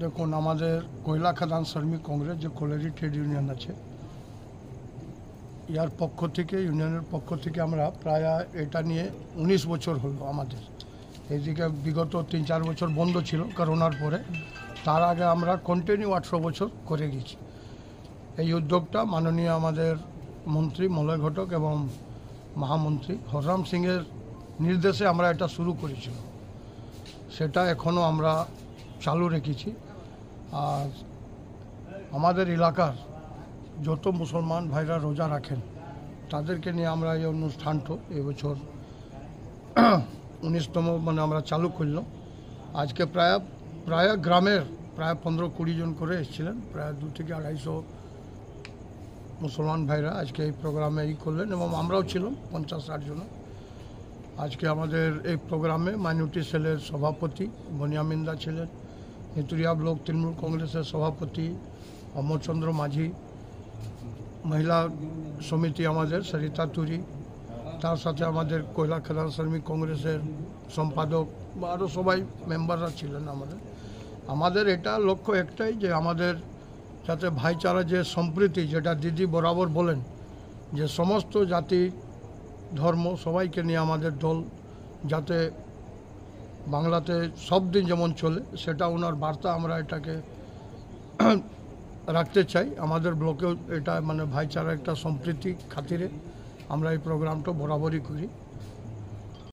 দেখুন, আমাদের কয়লা খাদান শ্রমিক কংগ্রেস যে কোলারি ট্রেড ইউনিয়ন আছে, ইয়ার পক্ষ থেকে ইউনিয়নের পক্ষ থেকে আমরা প্রায় এটা নিয়ে 19 বছর হলো আমাদের। এইদিকে বিগত 3-4 বছর বন্ধ ছিল করোনার পরে, তার আগে আমরা কন্টিনিউ 18 বছর করে গেছি। এই উদ্যোগটা মাননীয় আমাদের মন্ত্রী মলয় ঘটক এবং মহামন্ত্রী হররাম সিংয়ের নির্দেশে আমরা এটা শুরু করেছিলাম, সেটা এখনও আমরা চালু রেখেছি। আর আমাদের এলাকার যত মুসলমান ভাইরা রোজা রাখেন তাদেরকে নিয়ে আমরা এই অনুষ্ঠানটা এবছর 19তম আমরা চালু করলাম। আজকে প্রায় গ্রামের প্রায় 15-20 জন করে এসেছিলেন, প্রায় 200 থেকে 250 মুসলমান ভাইরা আজকে এই প্রোগ্রামে করলেন এবং আমরাও ছিলাম 50-60 জন। আজকে আমাদের এই প্রোগ্রামে মাইনরিটি সেলের সভাপতি বনিয়ামিন্দা ছিলেন, নেতুরিয়া ব্লক তৃণমূল কংগ্রেসের সভাপতি অমরচন্দ্র মাঝি, মহিলা সমিতি আমাদের সরিতা তুরি, তার সাথে আমাদের কয়লা খাদান শ্রমিক কংগ্রেসের সম্পাদক বা আরও সবাই মেম্বাররা ছিলেন। আমাদের এটা লক্ষ্য একটাই যে আমাদের যাতে ভাইচারা যে সম্প্রীতি, যেটা দিদি বরাবর বলেন যে সমস্ত জাতি ধর্ম সবাইকে নিয়ে আমাদের দল যাতে বাংলাতে সব দিন যেমন চলে, সেটা ওনার বার্তা আমরা এটাকে রাখতে চাই। আমাদের ব্লকেও এটা ভাইচারা একটা সম্প্রীতি খাতিরে আমরা এই প্রোগ্রামটা বরাবরই করি।